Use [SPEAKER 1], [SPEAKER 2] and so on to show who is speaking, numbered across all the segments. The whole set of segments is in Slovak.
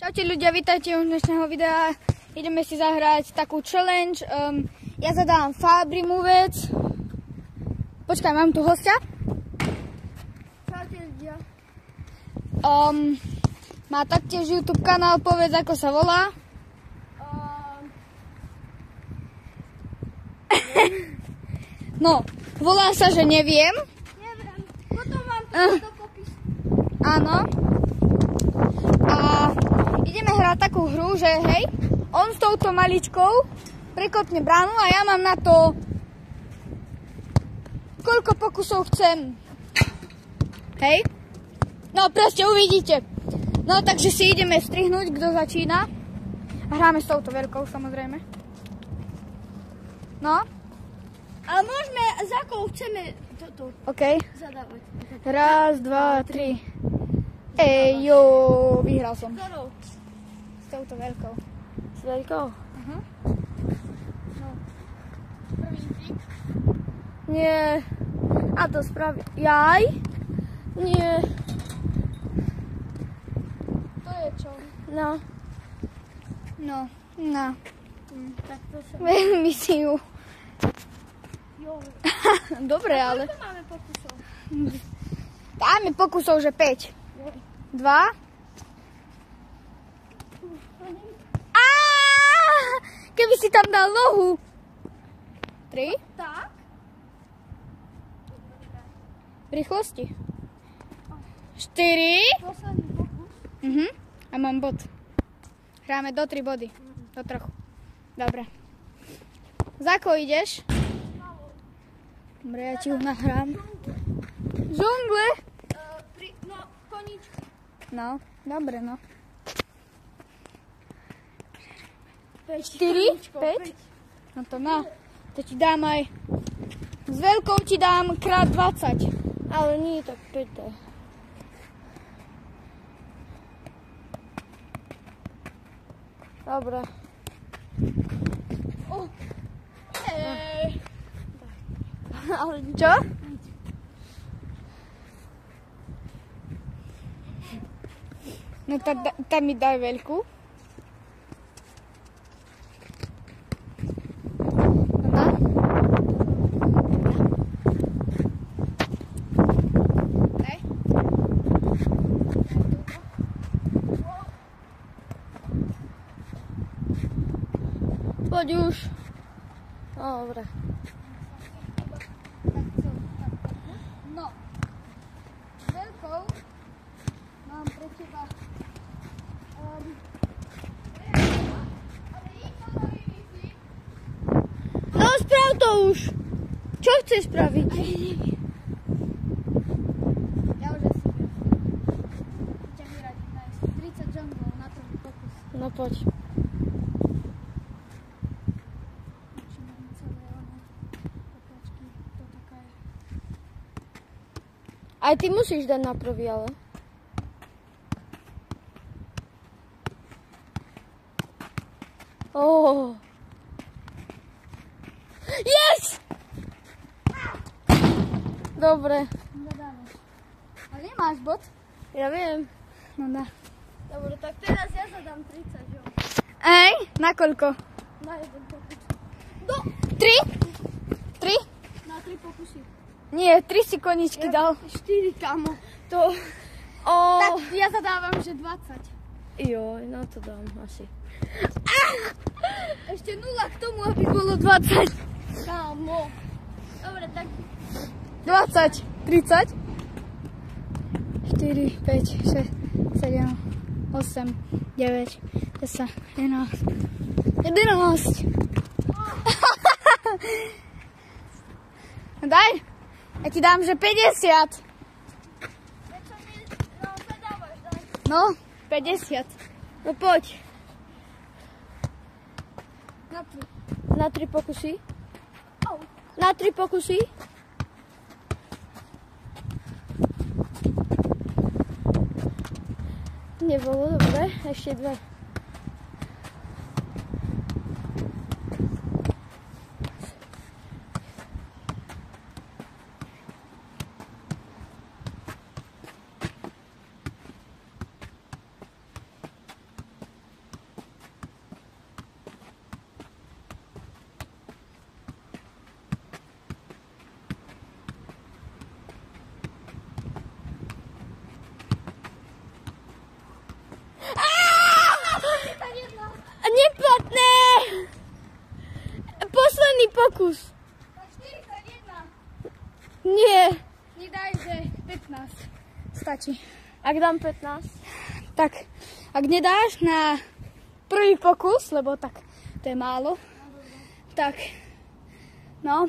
[SPEAKER 1] Čaute ľudia, vítajte u dnešného videa. Ideme si zahrať takú challenge. Ja zadám Fabrimu vec. Počkaj, mám tu hostia.
[SPEAKER 2] Čaute ľudia.
[SPEAKER 1] Má taktiež YouTube kanál, povedz ako sa volá. No, volá sa, že neviem.
[SPEAKER 2] Neviem, potom vám to do popisu.
[SPEAKER 1] Áno. A ideme hrať takú hru, že hej, on s touto maličkou prekopne bránu a ja mám na to koľko pokusov chcem. Hej? No proste uvidíte. No takže si ideme strihnúť, kto začína. A hráme s touto veľkou samozrejme. No.
[SPEAKER 2] Ale môžeme, za akou chceme toto
[SPEAKER 1] OK.
[SPEAKER 2] zadávať.
[SPEAKER 1] Raz, dva, tri. Jo, vyhral som.
[SPEAKER 2] Ktorou?
[SPEAKER 1] S touto veľkou.
[SPEAKER 2] S veľkou?
[SPEAKER 1] No.
[SPEAKER 2] Prvý trik.
[SPEAKER 1] Nie. A to spraví. Jaj? Nie.
[SPEAKER 2] To je čo?
[SPEAKER 1] No. No. No.
[SPEAKER 2] Tak to sa...
[SPEAKER 1] Veľmi si ju.
[SPEAKER 2] Jo.
[SPEAKER 1] Dobre, ale...
[SPEAKER 2] Koľko máme pokusov?
[SPEAKER 1] Dáme pokusov, že 5. 2. Keby si tam dal nohu. 3.
[SPEAKER 2] Tak?
[SPEAKER 1] V rýchlosti. 4.
[SPEAKER 2] Posledný pokus.
[SPEAKER 1] A mám bod. Hráme do 3 body. Do 3. Dobre. Za ako ideš? Dobre, ja ti ho nahrám. Žongle?
[SPEAKER 2] No, koníčky.
[SPEAKER 1] No, dobre, no.
[SPEAKER 2] 5.
[SPEAKER 1] 4? 5? No to na. To ti dám aj. S veľkou ti dám krát 20.
[SPEAKER 2] Ale nie tak 5. Dobre.
[SPEAKER 1] Ale čo? No tam mi daj veľkú. Daj.
[SPEAKER 2] Poď už. Dobre.
[SPEAKER 1] No. Veľkou mám pre teba.
[SPEAKER 2] No sprav to už. Čo chceš spraviť?
[SPEAKER 1] Ja už asi viem. Ťa vyradiť nájsť 30 junglov na prvý pokus.
[SPEAKER 2] No poď. Aj ty musíš dať na prvý, ale. Oh. Yes! Dobre.
[SPEAKER 1] Zadávaš. Ale nemáš bod?
[SPEAKER 2] Ja viem.
[SPEAKER 1] No dá.
[SPEAKER 2] Dobre, tak teraz ja zadám 30, jo.
[SPEAKER 1] Ej, na koľko?
[SPEAKER 2] Na jeden pokus.
[SPEAKER 1] 3? 3?
[SPEAKER 2] Na 3 pokusy.
[SPEAKER 1] Nie, 3 si koničky dal.
[SPEAKER 2] 4, kamo. To...
[SPEAKER 1] Tak ja zadávam, že 20.
[SPEAKER 2] Jo, na to dám asi.
[SPEAKER 1] Ešte 0 k tomu, aby bolo 20.
[SPEAKER 2] Kamo. Dobre, tak...
[SPEAKER 1] 20, 30, 4, 5, 6, 7, 8, 9, 10, 11, 11. Daj, ja ti dám, že 50. No, 50.
[SPEAKER 2] No poď.
[SPEAKER 1] Na 3.
[SPEAKER 2] Na 3 pokusy. Na 3 pokusy. Nebolo dobre, ešte 2. pokus.
[SPEAKER 1] 41.
[SPEAKER 2] Nie.
[SPEAKER 1] Nedaj, že 15. Stačí.
[SPEAKER 2] Ak dám 15?
[SPEAKER 1] Tak, ak nedáš na prvý pokus, lebo tak to je málo, tak, no.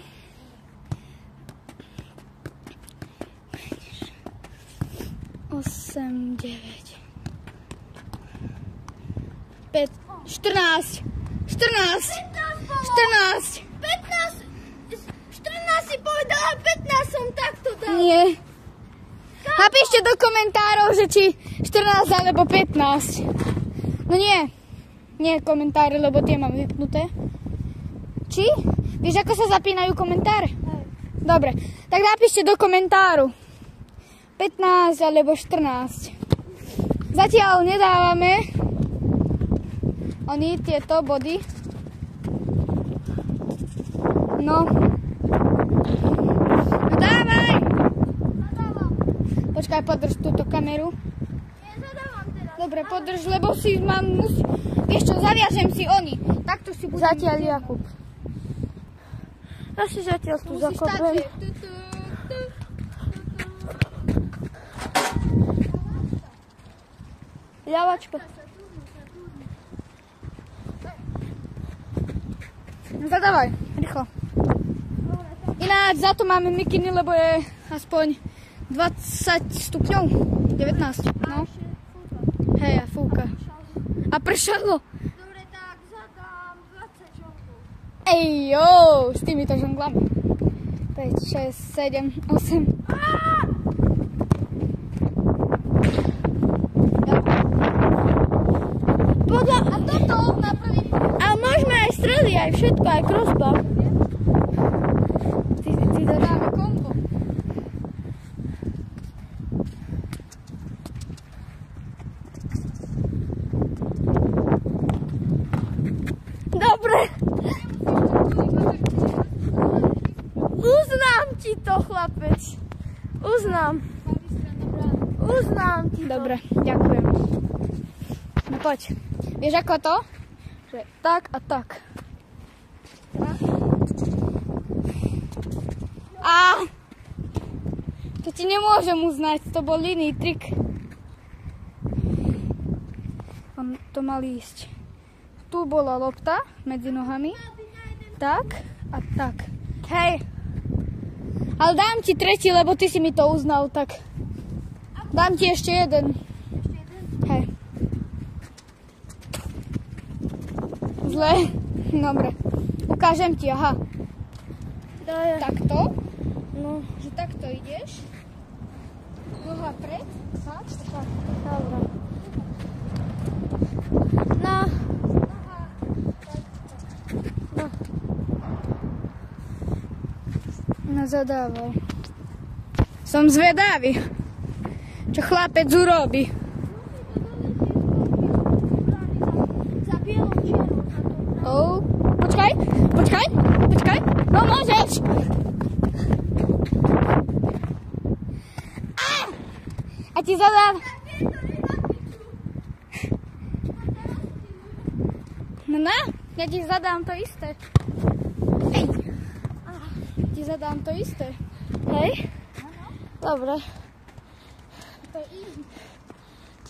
[SPEAKER 1] 8, 9, 5, 14, 14, 14.
[SPEAKER 2] 14 si povedala, 15 som takto dal.
[SPEAKER 1] Nie. Napíšte do komentárov, že či 14 alebo 15. No nie. Nie komentáre, lebo tie mám vypnuté. Či? Vieš, ako sa zapínajú komentáre? Dobre. Tak napíšte do komentáru. 15 alebo 14. Zatiaľ nedávame oni tieto body. No. Dávaj! Počkaj, podrž túto kameru.
[SPEAKER 2] Nezadávam teraz.
[SPEAKER 1] Dobre, podrž, lebo si mám... Vieš čo, zaviažem si oni. Takto si budem...
[SPEAKER 2] Zatiaľ Jakub. Ja si zatiaľ tu zakopem. Ľavačka.
[SPEAKER 1] No zadávaj, rýchlo. Ináč za to máme mikiny, lebo je aspoň 20 stupňov. 19, no. Hej, a fúka. A pršalo.
[SPEAKER 2] Dobre, tak zadám 20 žongov.
[SPEAKER 1] Ej, jo, s týmito žonglami. 5, 6, 7, 8.
[SPEAKER 2] Podľa...
[SPEAKER 1] A toto na prvý...
[SPEAKER 2] A môžeme aj strely, aj všetko, aj crossbar.
[SPEAKER 1] Ty zadáme kombo.
[SPEAKER 2] Dobre. Uznám ti to, chlapec. Uznám ti to.
[SPEAKER 1] Dobre, ďakujem. No poď. Vieš ako to? Že tak a tak. A to ti nemôžem uznať, to bol iný trik. On to mal ísť. Tu bola lopta medzi nohami. Tak a tak. Hej. Ale dám ti tretí, lebo ty si mi to uznal, tak dám ti ešte jeden. Hej. Zle. Dobre. Ukážem ti, aha. Takto.
[SPEAKER 2] No,
[SPEAKER 1] Že takto ideš. Noha pred. Tak.
[SPEAKER 2] dobre. No. No.
[SPEAKER 1] No zadávaj. Som zvedavý, čo chlapec urobí.
[SPEAKER 2] Za bielou čiarou.
[SPEAKER 1] Oh. Počkaj. No môžeš. A ti zadám. No na, ja ti zadám to isté. Ej. Ti zadám to isté.
[SPEAKER 2] Hej? Dobre.
[SPEAKER 1] To je easy.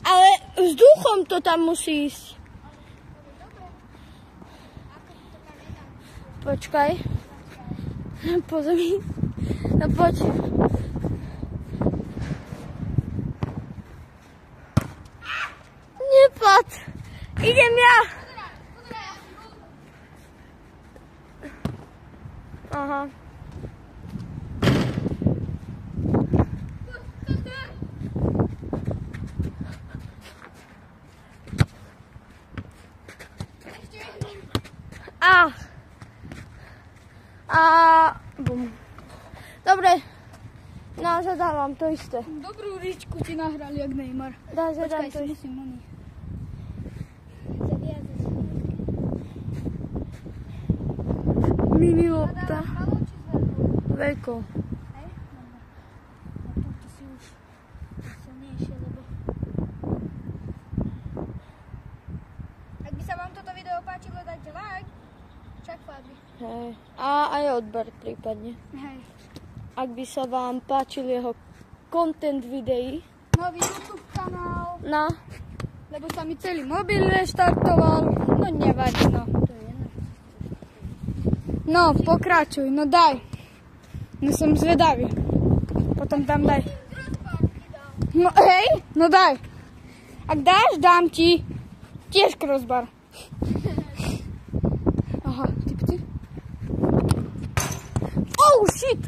[SPEAKER 2] Ale vzduchom to tam musí ísť. Počkaj. Po zemi. No poď. Nepad. Idem ja. Aha. Bum. Dobre. No, zadávam to isté.
[SPEAKER 1] Dobrú ričku ti nahrali, jak Neymar.
[SPEAKER 2] Zadám
[SPEAKER 1] Počkaj,
[SPEAKER 2] to
[SPEAKER 1] si
[SPEAKER 2] isté.
[SPEAKER 1] musím oný.
[SPEAKER 2] Mini lopta. Veľko.
[SPEAKER 1] Hej? Dobre. A túto si už silnejšie, lebo... Ak by sa vám toto video páčilo, dajte like. Však farby.
[SPEAKER 2] Hej. A aj odber prípadne.
[SPEAKER 1] Hej.
[SPEAKER 2] Ak by sa vám páčil jeho content videí.
[SPEAKER 1] Nový YouTube kanál.
[SPEAKER 2] No.
[SPEAKER 1] Lebo sa mi celý mobil reštartoval. No nevadí, no. No, pokračuj, no daj. No som zvedavý. Potom tam daj. No hej, no daj. Ak dáš, dám ti tiež crossbar. Aha, ty. Oh shit!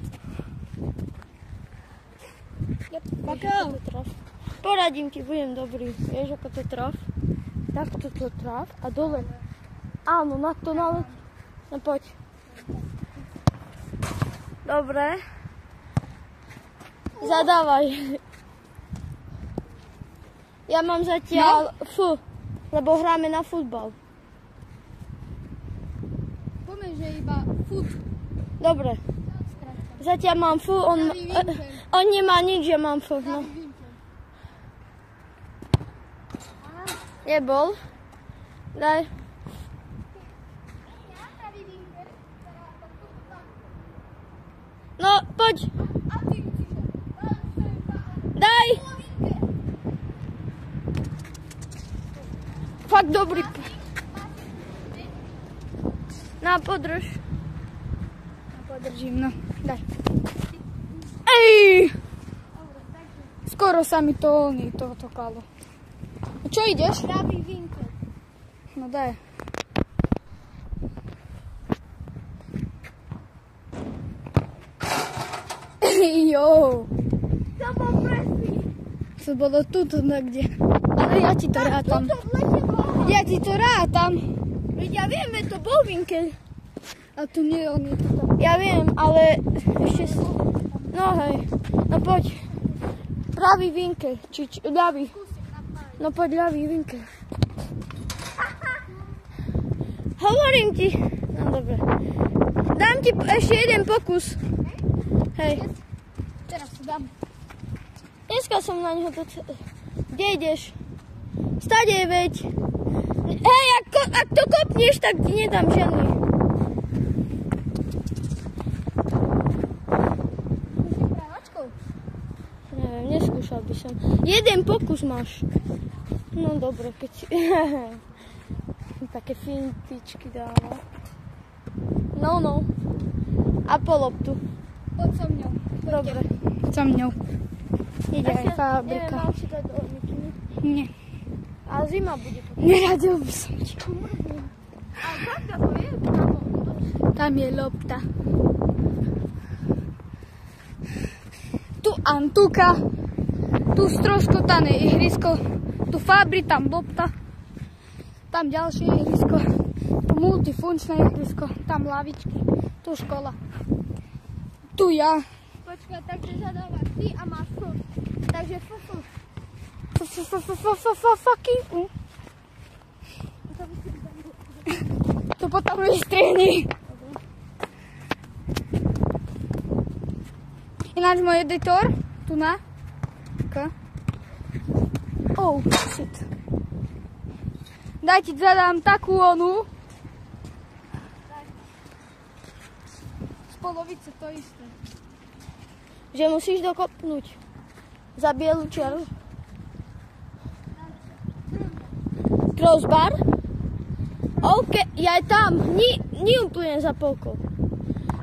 [SPEAKER 2] Poradím ti, budem dobrý. Vieš, ako to traf? Takto to traf a dole. Áno, na to naleť. No poď. Dobre. Zadávaj. Ja mám zatiaľ lebo hráme na futbal.
[SPEAKER 1] Pomeň, že iba fut.
[SPEAKER 2] Dobre. Zatiaľ mám on nemá nič, že mám no. Nebol. Daj. No, poď. Daj. Fakt dobrý. No, podrž.
[SPEAKER 1] Podržím, no. Daj. Ej! Skoro sa mi to kalo. Čo ideš?
[SPEAKER 2] Pravý vinkel.
[SPEAKER 1] No daj. Jo.
[SPEAKER 2] To bol presný.
[SPEAKER 1] To bolo tuto niekde. Ale ja ti to rátam. Ja ti to rátam.
[SPEAKER 2] Veď ja viem, veď to bol vinkel.
[SPEAKER 1] A tu nie, on je tu tam.
[SPEAKER 2] Ja viem, ale ešte... No hej, no poď. Pravý vinkel, či ľavý. No poď ľavý vinkel. Hovorím ti. No dobre. Dám ti ešte jeden pokus. Hej.
[SPEAKER 1] Teraz to dám.
[SPEAKER 2] Dneska som na neho Kde ideš? Stade, veď. Hej, ak to kopneš, tak ti nedám žiadny. Neviem, neskúšal by som. Jeden pokus máš. No dobre, keď si... Také fintičky dáva. No. A po loptu.
[SPEAKER 1] Poď so mňou.
[SPEAKER 2] Dobre.
[SPEAKER 1] So mňou. Ide aj fabrika.
[SPEAKER 2] Neviem, mám si dať do mikiny.
[SPEAKER 1] Nie.
[SPEAKER 2] A zima bude potom.
[SPEAKER 1] Neradil by som ti.
[SPEAKER 2] A tak to je?
[SPEAKER 1] Tam je lopta. Tu Antuka. Tu stroskotané ihrisko. Tu Fabri, tam lopta. Tam ďalšie ihrisko. Tu multifunkčné ihrisko. Tam lavičky. Tu škola. Tu ja.
[SPEAKER 2] Počkaj, takže zadávaš ty a máš furt. Takže fufu.
[SPEAKER 1] To potom vystrihni. Ináč môj editor. Tu na. Oh, shit. Daj ti zadám takú onu. Z polovice to isté.
[SPEAKER 2] Že musíš dokopnúť. Za bielu čiaru. Crossbar? OK, ja aj tam. Nie úplne za polkou.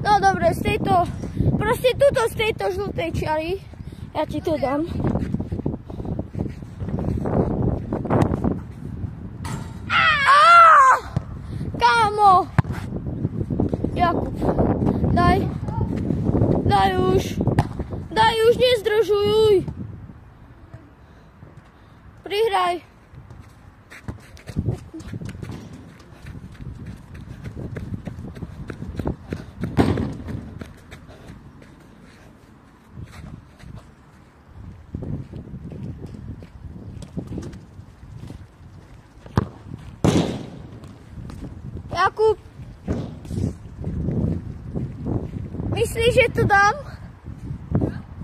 [SPEAKER 2] No dobre, z tejto... Proste tuto z tejto žlutej čiary. Ja ti to dám. Kámo! Jakub, daj. Daj už, nezdržuj. Prihraj. Jakub, myslíš, že to dám?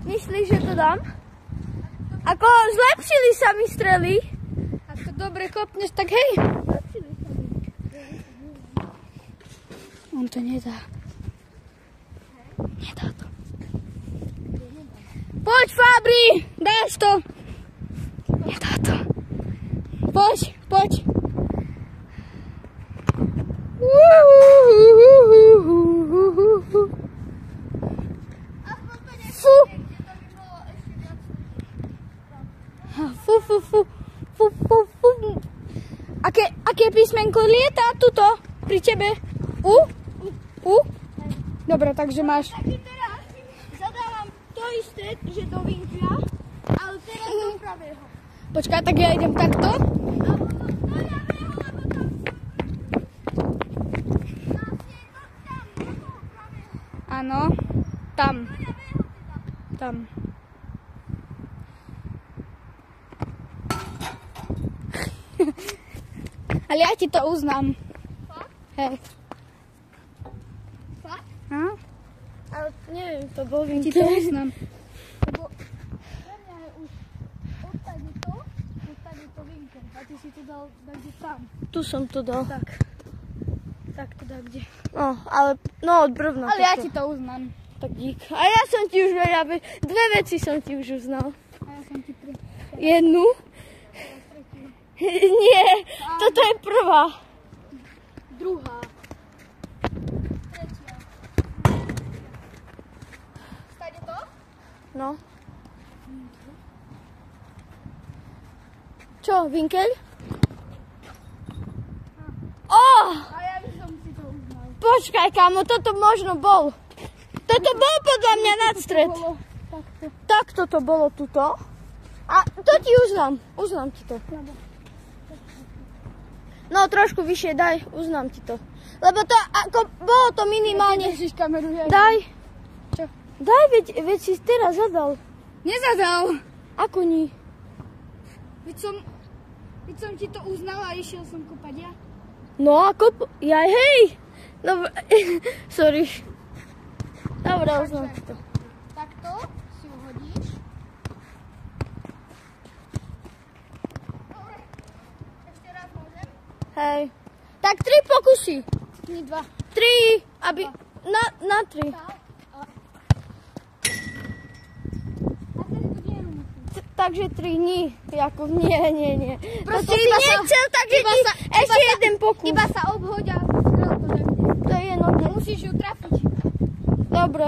[SPEAKER 2] Myslíš, že to dám? Ako zlepšili sa mi strely.
[SPEAKER 1] Ak to dobre kopneš, tak hej.
[SPEAKER 2] Zlepšili sa mi.
[SPEAKER 1] On to nedá. Nedá to. Poď, Fabri, dáš to. Nedá to. Poď, poď. Fú. Fú, fú, fú. Fú, fú, fú. Aké písmenko lieta tuto pri tebe? U? U? Dobre, takže máš.
[SPEAKER 2] Takže teraz zadávam to isté, že do vinkla, ale teraz do pravého.
[SPEAKER 1] Počkaj, tak ja idem takto.
[SPEAKER 2] Alebo do ľavého, lebo tam...
[SPEAKER 1] Áno, tam. Tam. Ale ja ti to uznám.
[SPEAKER 2] Fakt?
[SPEAKER 1] Hej.
[SPEAKER 2] Fakt?
[SPEAKER 1] A?
[SPEAKER 2] Ale neviem, to bol
[SPEAKER 1] Ti to
[SPEAKER 2] vinkl.
[SPEAKER 1] uznám.
[SPEAKER 2] Lebo pre mňa je už odtade to vinkl. A ty si to dal kde tam. Tu som to dal.
[SPEAKER 1] Tak. Tak teda kde?
[SPEAKER 2] No, ale, no od brvna.
[SPEAKER 1] Ale ja ti to uznám.
[SPEAKER 2] Tak dík. A ja som ti už veľa, dve veci som ti už uznal.
[SPEAKER 1] A ja som ti pri...
[SPEAKER 2] Jednu? Nie, toto je prvá.
[SPEAKER 1] Druhá. Tretia. Stade to?
[SPEAKER 2] No. Čo, vinkeľ?
[SPEAKER 1] A ja by som si to uznal.
[SPEAKER 2] Počkaj, kámo, toto možno bol. Toto bol podľa mňa nadstred.
[SPEAKER 1] Bolo takto.
[SPEAKER 2] Takto to bolo tuto. A to ti uznám. Uznám ti to. No, trošku vyššie daj, uznám ti to. Lebo to, ako, bolo to minimálne...
[SPEAKER 1] Držíš kameru, ja.
[SPEAKER 2] Daj.
[SPEAKER 1] Čo?
[SPEAKER 2] Daj, veď si teraz zadal.
[SPEAKER 1] Nezadal.
[SPEAKER 2] Ako ní?
[SPEAKER 1] Veď som ti to uznala a išiel som kopať ja.
[SPEAKER 2] No, ako... Jaj, hej. Dobre, sorry. Dobre, uznám ti to.
[SPEAKER 1] Takto si ho hodíš. Dobre. Ešte raz môžem?
[SPEAKER 2] Hej. Tak 3 pokusy.
[SPEAKER 1] Nie 2.
[SPEAKER 2] 3, aby... Na 3.
[SPEAKER 1] Tak. A teraz tu dieru musím.
[SPEAKER 2] Takže 3 nie. Jakub, nie.
[SPEAKER 1] Proste
[SPEAKER 2] to si
[SPEAKER 1] iba sa-
[SPEAKER 2] nechcel, takže
[SPEAKER 1] iba
[SPEAKER 2] ti
[SPEAKER 1] sa-
[SPEAKER 2] ešte
[SPEAKER 1] iba sa-
[SPEAKER 2] jeden pokus.
[SPEAKER 1] Iba sa obhoď a strel to niekde.
[SPEAKER 2] To je jednotné.
[SPEAKER 1] Musíš ju trafiť.
[SPEAKER 2] Dobre.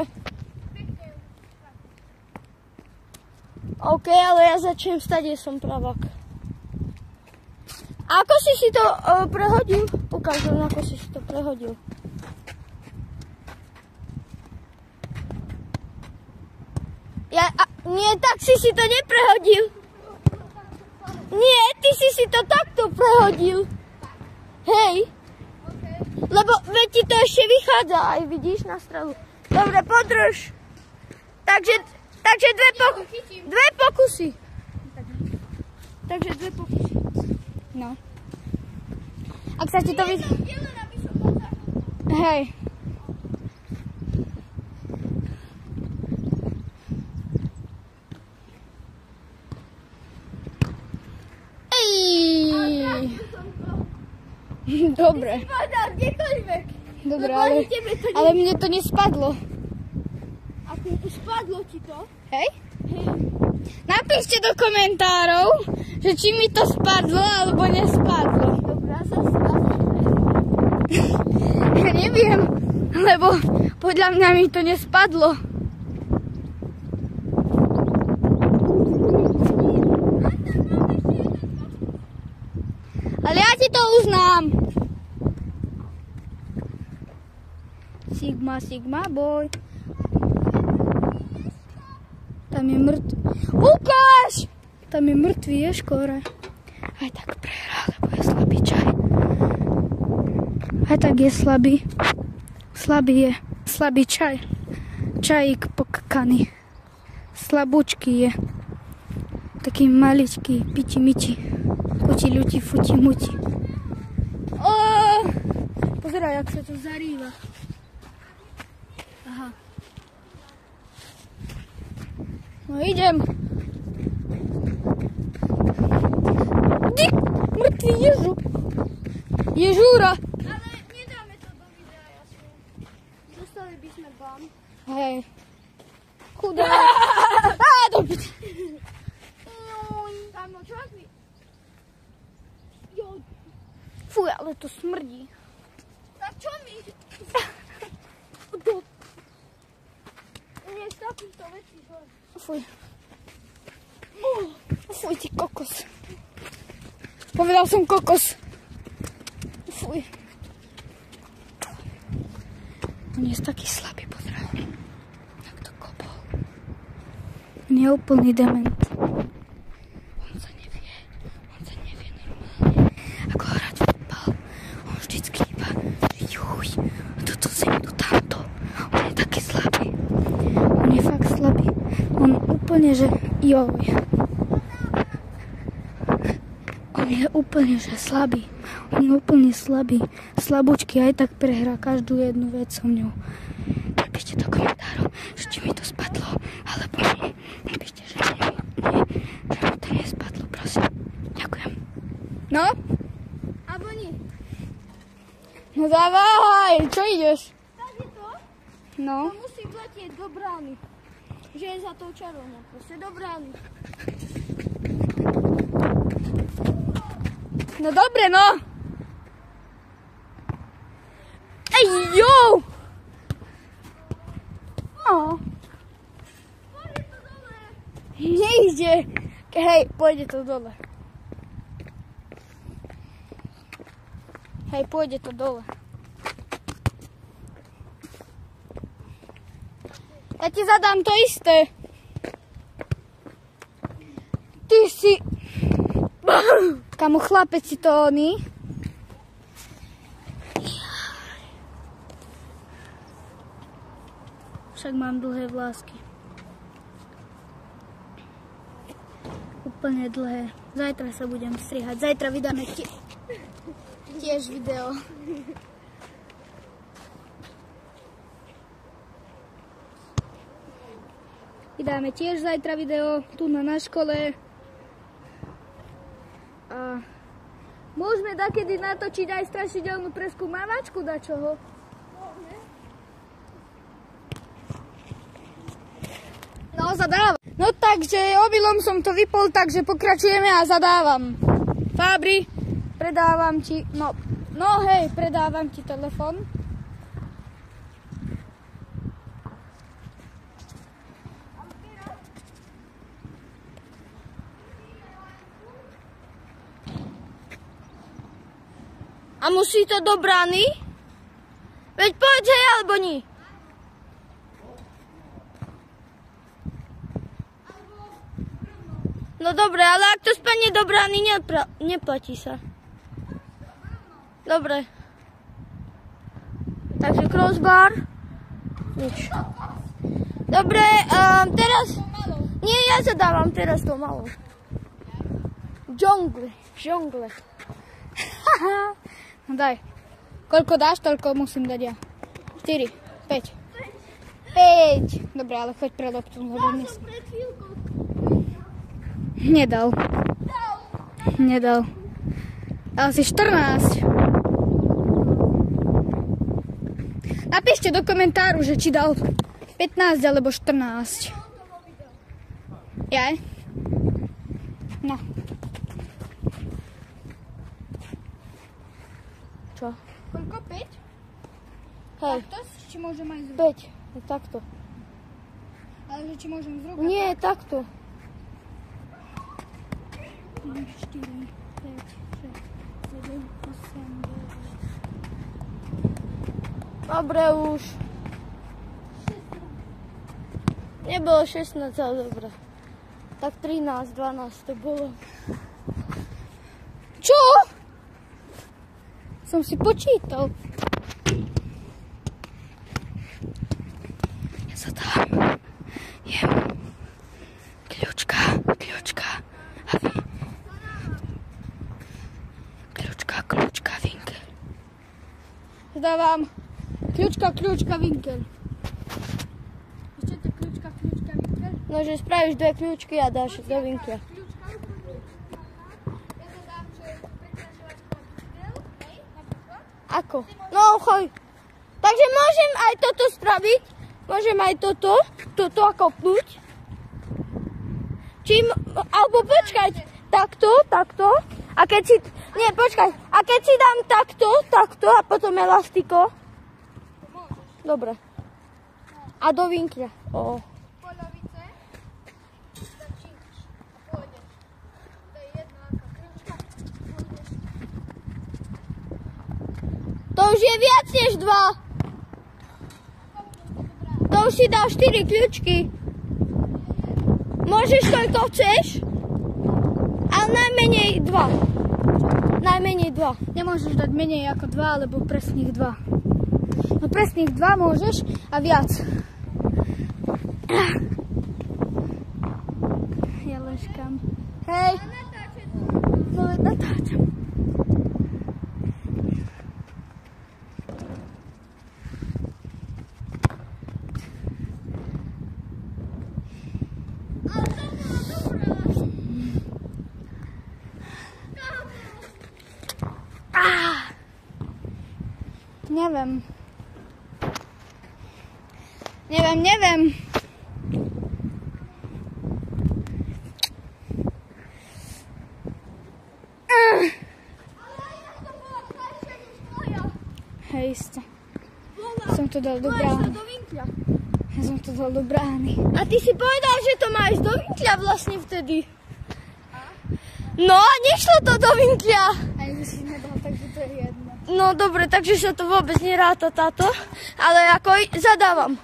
[SPEAKER 2] OK, ale ja začnem stať, som pravák. A ako si to prehodil? Ukáž len, ako si to prehodil. Nie, tak si to neprehodil. Nie, ty si to takto prehodil. Hej. Lebo veď ti to ešte vychádza, aj vidíš na strelu. Dobre, podrž. Takže dve pokusy. Takže 2 pokusy.
[SPEAKER 1] No. Ak sa ti to vy... Hej. Dobre. Dobre, ale mne to nespadlo.
[SPEAKER 2] Ako spadlo ti to?
[SPEAKER 1] Hej? Napíšte do komentárov, že či mi to spadlo alebo nespadlo.
[SPEAKER 2] Dobrá,
[SPEAKER 1] Ja neviem, lebo podľa mňa mi to nespadlo. Ale ja ti to uznám. Sigma, boj. Tam je mŕtvý. Ukáž! Tam je mŕtvý ješkore. Aj tak prehral, lebo je slabý čaj. Aj tak je slabý. Slabý je. Slabý čaj. Čajík pokakaný. Slabúčky je. Taký maličký, piči-miči. Kuti-ľuti, futi-muti. Pozeraj, jak sa to zarýva. Aha. No idem. Ty, mŕtvý ježu. Ježúra.
[SPEAKER 2] Ale nedáme to do videa, jasne.
[SPEAKER 1] Hej. Chudá. Dobre.
[SPEAKER 2] Kámo, čo mi... Jo.
[SPEAKER 1] Fuj, ale to smrdí.
[SPEAKER 2] Tak čo mi? Nie, stopím to veci.
[SPEAKER 1] Fuj. Fuj, ty kokos. Povedal som kokos. Fuj. On je taký slabý, pozdrav. Jak to kopol. On je úplný dement. On sa nevie normálne, ako hrať futbal. On vždycky iba juj, toto sem, to tamto. On je taký slabý. On je fakt slabý. On úplne, že joj. On je úplne, že slabý. On je úplne slabý. Slabúčky aj tak prehrá každú jednu vec so mňou. Napíšte do komentárov, že či mi to spadlo, alebo nie. Napíšte, že nie, že mi to nespadlo, prosím. Ďakujem. No?
[SPEAKER 2] Abo nie.
[SPEAKER 1] No dávaj, čo ideš?
[SPEAKER 2] Tak je to?
[SPEAKER 1] No.
[SPEAKER 2] To musí letieť do brány. Že je za tou čarovnou. Proste do brány.
[SPEAKER 1] No dobre, no. Ej, jo! No.
[SPEAKER 2] Pôjde to dole.
[SPEAKER 1] Nejde. Hej, pôjde to dole. Hej, pôjde to dole. Ja ti zadám to isté. Ty si... Kamu chlapec si to oný. Však mám dlhé vlásky. Úplne dlhé. Zajtra sa budem strihať. Zajtra vydáme tiež video. Vydáme tiež zajtra video tu na škole. A môžeme dakedy natočiť aj strašidelnú preskúmavačku dačoho. No, zadávam. No takže obilom som to vypol, takže pokračujeme a zadávam. Fabri, predávam ti, no hej, predávam ti telefon.
[SPEAKER 2] A musí to do brány? Veď povedz hej, alebo nie. No dobre, ale ak to spadne do brány, neplatí sa. Dobre. Takže crossbar. Nič. Dobre, teraz... Nie, ja zadávam teraz to malo. Džongle.
[SPEAKER 1] No daj. Koľko dáš, toľko musím dať ja. 4, 5. 5. Dobre, ale choď pre loptu, lebo dnes... Nedal. Dal si 14. Napíšte do komentáru, že či dal 15 alebo 14. Jaj? No.
[SPEAKER 2] Čo?
[SPEAKER 1] Koľko? 5?
[SPEAKER 2] Hej.
[SPEAKER 1] Takto? Či môžem aj zrubiť?
[SPEAKER 2] 5. Takto.
[SPEAKER 1] Ale že či môžem zrubiť?
[SPEAKER 2] Nie, takto.
[SPEAKER 1] 4, 5, 6, 7, 8, 9.
[SPEAKER 2] Dobre už. Nebolo 16, ale dobre. Tak 13, 12 to bolo.
[SPEAKER 1] Čo? Som si počítal. Ja sa tam jem kľúčka a vy. Kľúčka, vinkel. Zdávam kľúčka, vinkel. Ešte to kľúčka, vinkel?
[SPEAKER 2] No, že spravíš 2 kľúčky a dáš do vinkla. Ako? No, choď. Takže môžem aj toto spraviť, Môžem aj toto ako pnúť. Alebo počkať, takto. A keď si, nie, počkaj, a keď si dám takto a potom elastiko. Dobre. A do vinkľa.
[SPEAKER 1] Polovice. Začínaš. A pôjdeš. To je jedna aká kľúčka.
[SPEAKER 2] To už je viac než 2. To už si dal 4 kľúčky. Môžeš koľko chceš, ale najmenej 2. Najmenej 2.
[SPEAKER 1] Nemôžeš dať menej ako 2, alebo presných 2. No presných 2 môžeš a viac. Ja leškam. Hej. No veď natáčam. Neviem. Hej, isté. Som to dal do brány. Ja som to dal do brány.
[SPEAKER 2] A ty si povedal, že to máš do vinkľa vlastne vtedy. No a nešlo to do vinkľa.
[SPEAKER 1] Aj by si nedal, takže to je jedno.
[SPEAKER 2] No dobre, takže sa to vôbec neráta táto. Ale ako zadávam.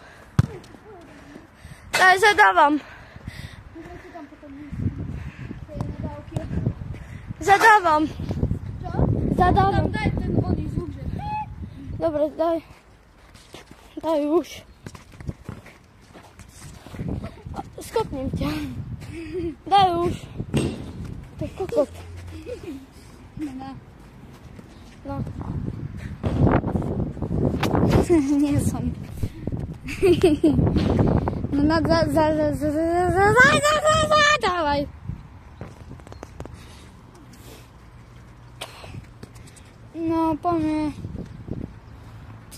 [SPEAKER 2] Tak zadávam. Zadávam.
[SPEAKER 1] Čo?
[SPEAKER 2] Zadávam.
[SPEAKER 1] Tam daj ten vody zvuk, že?
[SPEAKER 2] Dobre, daj. Daj už. Skopnem ťa. Daj už. To je kokot. No.
[SPEAKER 1] Nie som. No dávaj. No, poďme.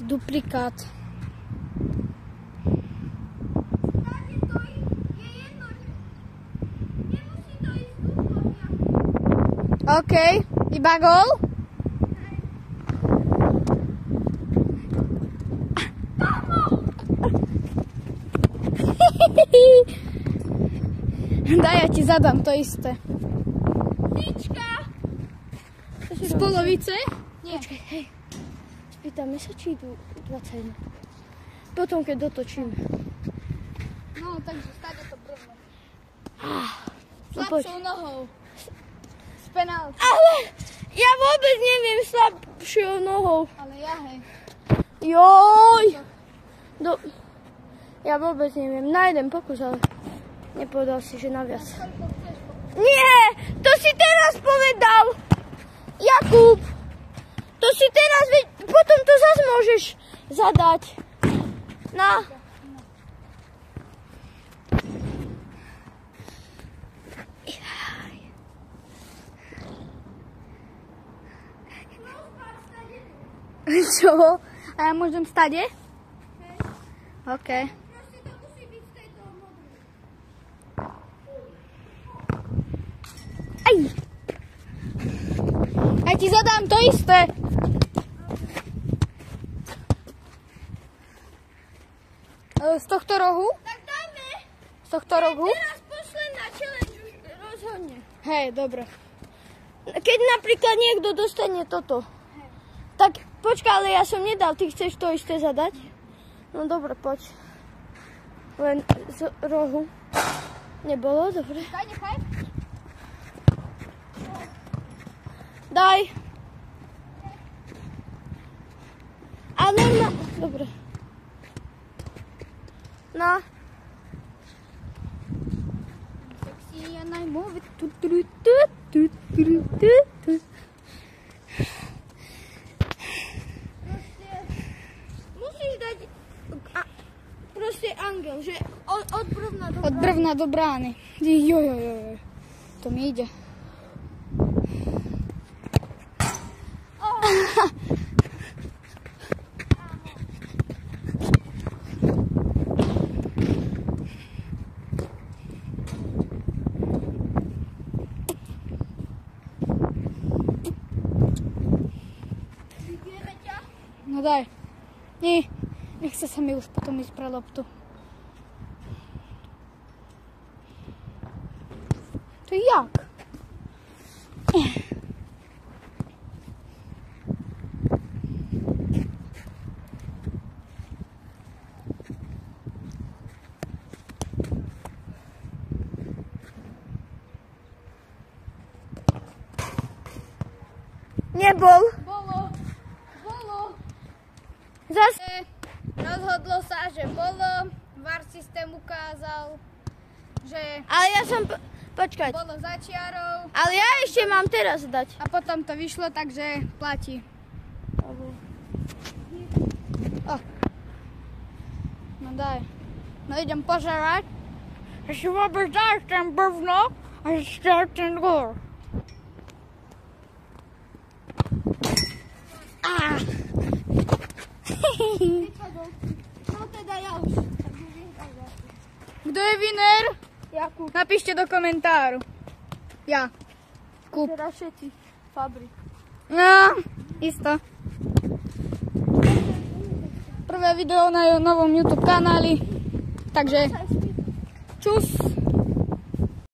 [SPEAKER 1] Duplikát. OK, iba gól? Daj, ja ti zadám to isté.
[SPEAKER 2] Tyčka!
[SPEAKER 1] Z polovice? Nie.
[SPEAKER 2] Počkaj, hej. Spýtame sa, či idú 20. Potom, keď dotočíme.
[SPEAKER 1] No, takže stáde to brvno.
[SPEAKER 2] Poď.
[SPEAKER 1] Slabšou nohou. Z penálky.
[SPEAKER 2] Ale ja vôbec neviem slabšou nohou.
[SPEAKER 1] Ale ja, hej.
[SPEAKER 2] Joj! Ja vôbec neviem. Nájdem pokus, ale nepovedal si, že naviac. Nie! To si teraz povedal! Jakub! To si teraz, potom to zase môžeš zadať. Na.
[SPEAKER 1] Čo? A ja môžem stade? OK. Aj! Aj ti zadám to isté. Z tohto rohu?
[SPEAKER 2] Tak dajme.
[SPEAKER 1] Z tohto rohu?
[SPEAKER 2] Teraz posledná challenge už rozhodne.
[SPEAKER 1] Hej, dobre.
[SPEAKER 2] Keď napríklad niekto dostane toto. Tak počkaj, ale ja som nedal. Ty chceš to isté zadať? No dobre, poď. Len z rohu. Nebolo? Dobre.
[SPEAKER 1] Daj, nechaj.
[SPEAKER 2] Daj. A normálne. Dobre. No.
[SPEAKER 1] Sexy and I move it.
[SPEAKER 2] Musíš dať proste angel, že od brvna do
[SPEAKER 1] Od brvna do brány. Jojojoj. To mi ide. No daj. Nie, nechce sa mi už potom ísť pre loptu. To je jak?
[SPEAKER 2] Nebol.
[SPEAKER 1] Bolo.
[SPEAKER 2] Zas.
[SPEAKER 1] Rozhodlo sa, že bolo. VAR systém ukázal, že
[SPEAKER 2] Ale ja som... Počkať.
[SPEAKER 1] bolo za čiarou.
[SPEAKER 2] Ale ja ešte mám teraz dať.
[SPEAKER 1] A potom to vyšlo, takže platí. O. No daj. No idem požerať. Že si vôbec dáš ten brvno a že ten gor.
[SPEAKER 2] No teda ja už.
[SPEAKER 1] Kto je winner?
[SPEAKER 2] Jakub.
[SPEAKER 1] Napíšte do komentáru. Ja. Kup.
[SPEAKER 2] Teda všetci. Fabrik.
[SPEAKER 1] No, isto. Prvé video na novom YouTube kanáli. Takže čus.